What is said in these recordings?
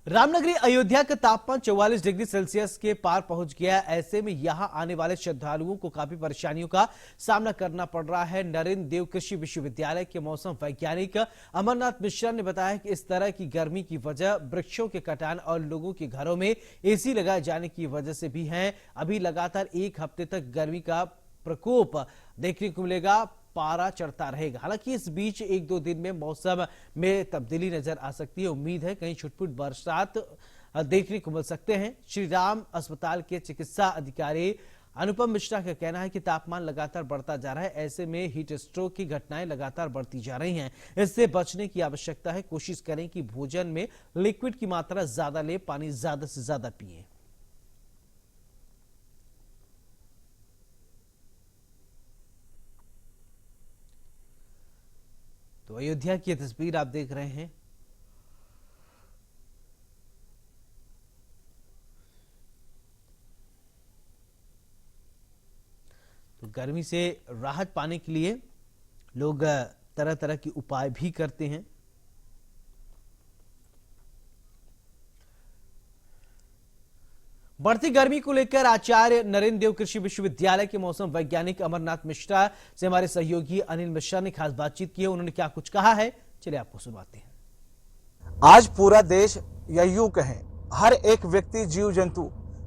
रामनगरी अयोध्या का तापमान 44 degree Celsius के पार पहुंच गया। ऐसे में यहां आने वाले श्रद्धालुओं को काफी परेशानियों का सामना करना पड़ रहा है। नरेंद्र देव कृषि विश्वविद्यालय के मौसम वैज्ञानिक अमरनाथ मिश्रा ने बताया कि इस तरह की गर्मी की वजह वृक्षों के कटान और लोगों के घरों में एसी लगाए जाने की वजह से भी है। अभी लगातार एक हफ्ते तक गर्मी का प्रकोप देखने को मिलेगा, पारा चढ़ता रहेगा। हालांकि इस बीच एक दो दिन में मौसम में तब्दीली नजर आ सकती है। उम्मीद है कहीं छुटपुट बरसात देखने को मिल सकते हैं। श्री राम अस्पताल के चिकित्सा अधिकारी अनुपम मिश्रा का कहना है कि तापमान लगातार बढ़ता जा रहा है। ऐसे में हीट स्ट्रोक की घटनाएं लगातार बढ़ती जा रही हैं। इससे बचने की आवश्यकता है। कोशिश करें कि भोजन में लिक्विड की मात्रा ज्यादा लें, पानी ज्यादा से ज्यादा पिएं। तो अयोध्या की तस्वीर आप देख रहे हैं। तो गर्मी से राहत पाने के लिए लोग तरह तरह के उपाय भी करते हैं। बढ़ती गर्मी को लेकर आचार्य नरेंद्र देव कृषि विश्वविद्यालय के मौसम वैज्ञानिक अमरनाथ मिश्रा से हमारे सहयोगी अनिल मिश्रा ने खास बातचीत की है। उन्होंने क्या कुछ कहा है, चलिए आपको सुनाते हैं। आज पूरा देश या यूं कहें हर एक व्यक्ति, जीव जंतु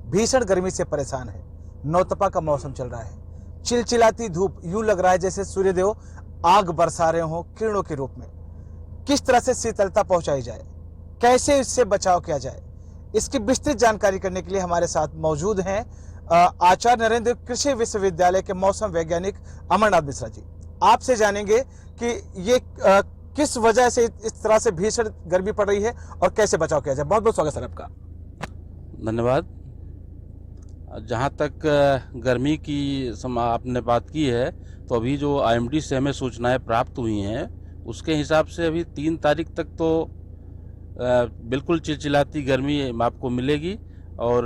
भीषण गर्मी से परेशान है। नौतपा का मौसम चल रहा है। चिलचिलाती धूप, यूं लग रहा है जैसे सूर्यदेव आग बरसा रहे हो किरणों के रूप में। किस तरह से शीतलता पहुंचाई जाए, कैसे इससे बचाव किया जाए, इसकी विस्तृत जानकारी करने के लिए हमारे साथ मौजूद हैं आचार्य नरेंद्र कृषि विश्वविद्यालय के मौसम वैज्ञानिक अमरनाथ मिश्रा जी। आपसे जानेंगे कि ये किस वजह से इस तरह से भीषण गर्मी पड़ रही है और कैसे बचाव किया जाए। बहुत बहुत स्वागत सर आपका। धन्यवाद। जहाँ तक गर्मी की आपने बात की है, तो अभी जो IMD से हमें सूचनाएं प्राप्त हुई हैं उसके हिसाब से अभी 3 तारीख तक तो बिल्कुल चिलचिलाती गर्मी आपको मिलेगी और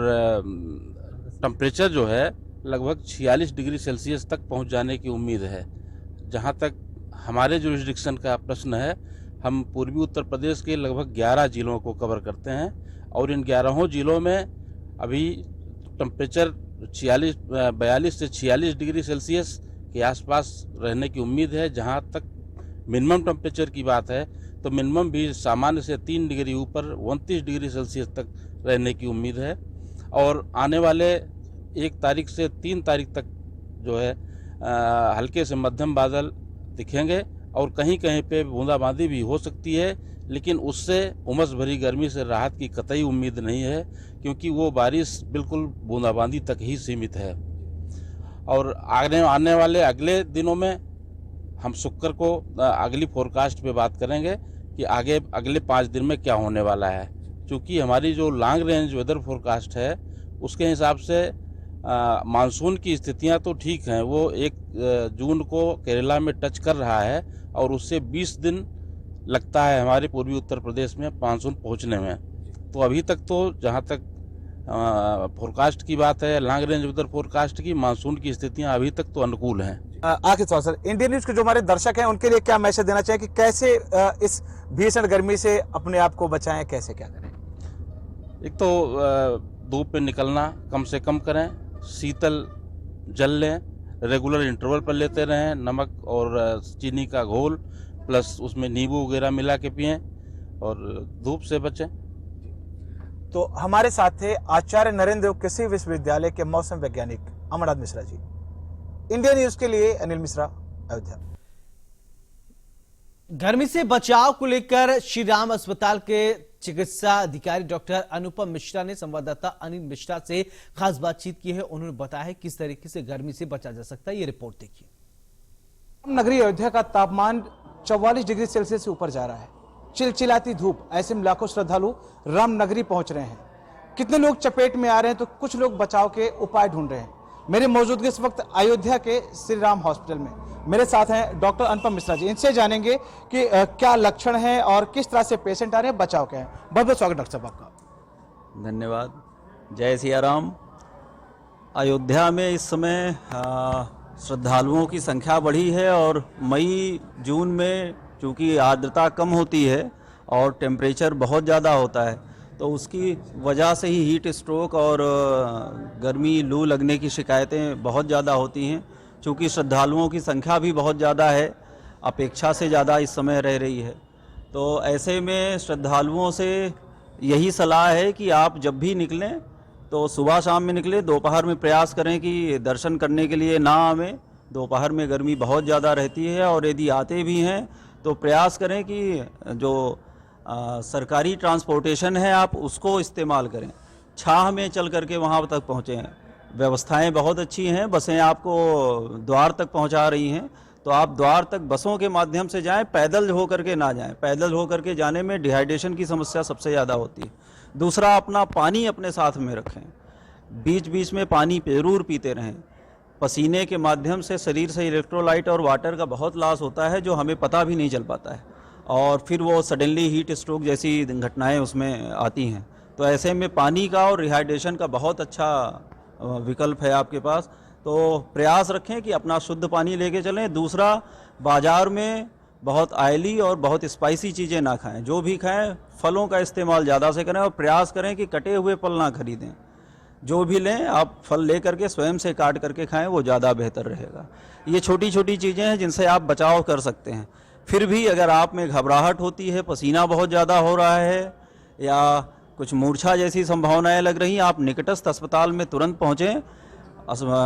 टेम्परेचर जो है लगभग 46 डिग्री सेल्सियस तक पहुंच जाने की उम्मीद है। जहां तक हमारे जुरिस्डिक्शन का प्रश्न है, हम पूर्वी उत्तर प्रदेश के लगभग 11 जिलों को कवर करते हैं और इन 11 जिलों में अभी टेम्परेचर 42 से 46 डिग्री सेल्सियस के आसपास रहने की उम्मीद है। जहां तक मिनिमम टेम्परेचर की बात है तो मिनिमम भी सामान्य से 3 डिग्री ऊपर 29 डिग्री सेल्सियस तक रहने की उम्मीद है। और आने वाले 1 तारीख से 3 तारीख तक जो है हल्के से मध्यम बादल दिखेंगे और कहीं कहीं पे बूंदाबांदी भी हो सकती है, लेकिन उससे उमस भरी गर्मी से राहत की कतई उम्मीद नहीं है, क्योंकि वो बारिश बिल्कुल बूंदाबांदी तक ही सीमित है। और आने वाले अगले दिनों में हम शुक्र को अगली फोरकास्ट पे बात करेंगे कि आगे अगले 5 दिन में क्या होने वाला है। क्योंकि हमारी जो लॉन्ग रेंज वेदर फोरकास्ट है उसके हिसाब से मानसून की स्थितियां तो ठीक हैं। वो 1 जून को केरला में टच कर रहा है और उससे 20 दिन लगता है हमारे पूर्वी उत्तर प्रदेश में मानसून पहुंचने में। तो अभी तक तो जहां तक फोरकास्ट की बात है, लॉन्ग रेंज वेदर फोरकास्ट की, मानसून की स्थितियां अभी तक तो अनुकूल हैं। आखिर सवाल सर, इंडियन न्यूज के जो हमारे दर्शक हैं उनके लिए क्या मैसेज देना चाहिए कि कैसे इस भीषण गर्मी से अपने आप को बचाएं, कैसे क्या करें? एक तो धूप पे निकलना कम से कम करें, शीतल जल लें, रेगुलर इंटरवल पर लेते रहें, नमक और चीनी का घोल प्लस उसमें नींबू वगैरह मिला के पिएं और धूप से बचें। तो हमारे साथ थे आचार्य नरेंद्र देव कृषि विश्वविद्यालय के मौसम वैज्ञानिक अमरनाथ मिश्रा जी। इंडिया न्यूज के लिए अनिल मिश्रा, अयोध्या। गर्मी से बचाव को लेकर श्री राम अस्पताल के चिकित्सा अधिकारी डॉक्टर अनुपम मिश्रा ने संवाददाता अनिल मिश्रा से खास बातचीत की है। उन्होंने बताया किस तरीके से गर्मी से बचा जा सकता है। ये रिपोर्ट देखिए। रामनगरी अयोध्या का तापमान 44 डिग्री सेल्सियस से ऊपर जा रहा है। चिलचिलाती धूप, ऐसे में लाखों श्रद्धालु रामनगरी पहुंच रहे हैं। कितने लोग चपेट में आ रहे हैं तो कुछ लोग बचाव के उपाय ढूंढ रहे हैं। मेरी मौजूदगी इस वक्त अयोध्या के श्री राम हॉस्पिटल में। मेरे साथ हैं डॉक्टर अनुपम मिश्रा जी। इनसे जानेंगे कि क्या लक्षण हैं और किस तरह से पेशेंट आ रहे हैं, बचाव क्या है। बहुत बहुत स्वागत डॉक्टर साहब आपका। धन्यवाद। जय सिया राम। अयोध्या में इस समय श्रद्धालुओं की संख्या बढ़ी है और मई जून में चूँकि आर्द्रता कम होती है और टेम्परेचर बहुत ज़्यादा होता है, तो उसकी वजह से ही हीट स्ट्रोक और गर्मी लू लगने की शिकायतें बहुत ज़्यादा होती हैं। चूँकि श्रद्धालुओं की संख्या भी बहुत ज़्यादा है, अपेक्षा से ज़्यादा इस समय रह रही है, तो ऐसे में श्रद्धालुओं से यही सलाह है कि आप जब भी निकलें तो सुबह शाम में निकलें, दोपहर में प्रयास करें कि दर्शन करने के लिए ना आवें। दोपहर में गर्मी बहुत ज़्यादा रहती है, और यदि आते भी हैं तो प्रयास करें कि जो सरकारी ट्रांसपोर्टेशन है आप उसको इस्तेमाल करें, छाह में चल करके वहाँ तक पहुँचें। व्यवस्थाएं बहुत अच्छी हैं, बसें आपको द्वार तक पहुँचा रही हैं, तो आप द्वार तक बसों के माध्यम से जाएं, पैदल हो करके ना जाएं। पैदल हो करके जाने में डिहाइड्रेशन की समस्या सबसे ज़्यादा होती है। दूसरा, अपना पानी अपने साथ में रखें, बीच बीच में पानी जरूर पीते रहें। पसीने के माध्यम से शरीर से इलेक्ट्रोलाइट और वाटर का बहुत लॉस होता है, जो हमें पता भी नहीं चल पाता है, और फिर वो सडनली हीट स्ट्रोक जैसी घटनाएं उसमें आती हैं। तो ऐसे में पानी का और रिहाइड्रेशन का बहुत अच्छा विकल्प है आपके पास, तो प्रयास रखें कि अपना शुद्ध पानी लेके चलें। दूसरा, बाज़ार में बहुत ऑयली और बहुत स्पाइसी चीज़ें ना खाएं, जो भी खाएं फलों का इस्तेमाल ज़्यादा से करें, और प्रयास करें कि कटे हुए फल ना खरीदें। जो भी लें आप फल ले करके स्वयं से काट करके खाएं, वो ज़्यादा बेहतर रहेगा। ये छोटी छोटी चीज़ें हैं जिनसे आप बचाव कर सकते हैं। फिर भी अगर आप में घबराहट होती है, पसीना बहुत ज़्यादा हो रहा है, या कुछ मूर्छा जैसी संभावनाएं लग रही, आप निकटस्थ अस्पताल में तुरंत पहुँचें।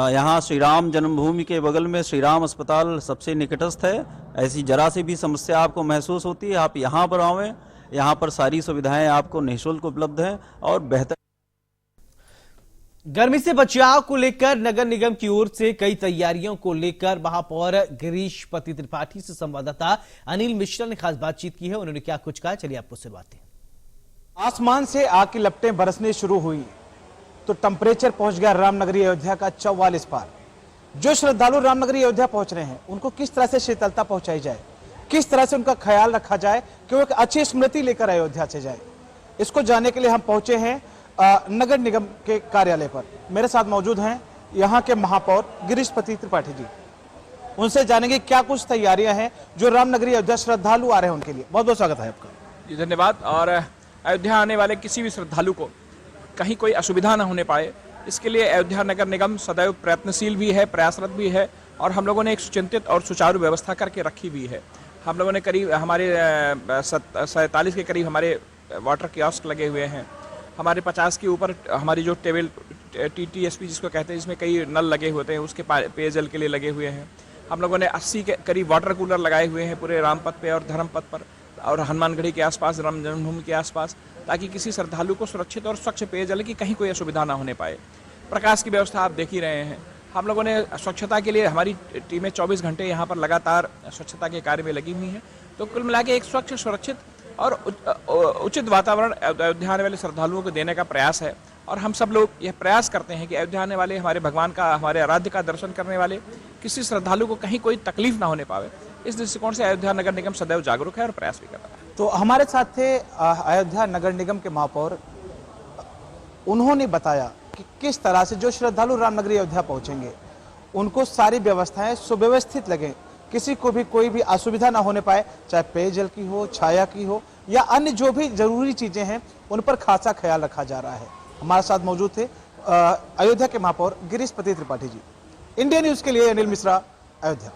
यहाँ श्री राम जन्मभूमि के बगल में श्री राम अस्पताल सबसे निकटस्थ है। ऐसी जरा सी भी समस्या आपको महसूस होती है, आप यहाँ पर आवें, यहाँ पर सारी सुविधाएं आपको निःशुल्क उपलब्ध हैं और बेहतर। गर्मी से बचाव को लेकर नगर निगम की ओर से कई तैयारियों को लेकर महापौर गिरीश पति त्रिपाठी से संवाददाता अनिल मिश्रा ने खास बातचीत की है। उन्होंने क्या कुछ कहा, चलिए आपको सुनवाते हैं। आसमान से आग की लपटें बरसने शुरू हुई तो टेम्परेचर पहुंच गया रामनगरी अयोध्या का 44 पार। जो श्रद्धालु रामनगरी अयोध्या पहुंच रहे हैं, उनको किस तरह से शीतलता पहुंचाई जाए, किस तरह से उनका ख्याल रखा जाए कि वो एक अच्छी स्मृति लेकर अयोध्या से जाए, इसको जानने के लिए हम पहुंचे हैं नगर निगम के कार्यालय पर। मेरे साथ मौजूद हैं यहाँ के महापौर गिरीश पति त्रिपाठी जी। उनसे जानेंगे क्या कुछ तैयारियां हैं जो रामनगरी अयोध्या श्रद्धालु आ रहे हैं उनके लिए। बहुत बहुत स्वागत है आपका जी। धन्यवाद। और अयोध्या आने वाले किसी भी श्रद्धालु को कहीं कोई असुविधा न होने पाए, इसके लिए अयोध्या नगर निगम सदैव प्रयत्नशील भी है, प्रयासरत भी है, और हम लोगों ने एक सुचिंतित और सुचारू व्यवस्था करके रखी भी है। हम लोगों ने करीब हमारे 47 के करीब हमारे वाटर कियोस्क लगे हुए हैं। हमारे 50 के ऊपर हमारी जो टेबल TTSP जिसको कहते हैं, इसमें कई नल लगे होते हैं, उसके पेयजल के लिए लगे हुए हैं। हम लोगों ने 80 के करीब वाटर कूलर लगाए हुए हैं पूरे रामपथ पे और धर्मपथ पर और हनुमानगढ़ी के आसपास, राम जन्मभूमि के आसपास, ताकि किसी श्रद्धालु को सुरक्षित और स्वच्छ पेयजल की कहीं कोई असुविधा ना होने पाए। प्रकाश की व्यवस्था आप देख ही रहे हैं। हम लोगों ने स्वच्छता के लिए हमारी टीमें 24 घंटे यहाँ पर लगातार स्वच्छता के कार्य में लगी हुई हैं। तो कुल मिला के एक स्वच्छ, सुरक्षित और उचित वातावरण अयोध्या आने वाले श्रद्धालुओं को देने का प्रयास है। और हम सब लोग यह प्रयास करते हैं कि अयोध्या आने वाले हमारे भगवान का, हमारे आराध्य का दर्शन करने वाले किसी श्रद्धालु को कहीं कोई तकलीफ ना होने पावे। इस दृष्टिकोण से अयोध्या नगर निगम सदैव जागरूक है और प्रयास भी कर रहा है। तो हमारे साथ थे अयोध्या नगर निगम के महापौर। उन्होंने बताया कि किस तरह से जो श्रद्धालु रामनगरी अयोध्या पहुंचेंगे उनको सारी व्यवस्थाएं सुव्यवस्थित लगे, किसी को भी कोई भी असुविधा ना होने पाए, चाहे पेयजल की हो, छाया की हो, या अन्य जो भी जरूरी चीजें हैं उन पर खासा ख्याल रखा जा रहा है। हमारे साथ मौजूद थे अयोध्या के महापौर गिरीश पति त्रिपाठी जी। इंडिया न्यूज के लिए अनिल मिश्रा, अयोध्या।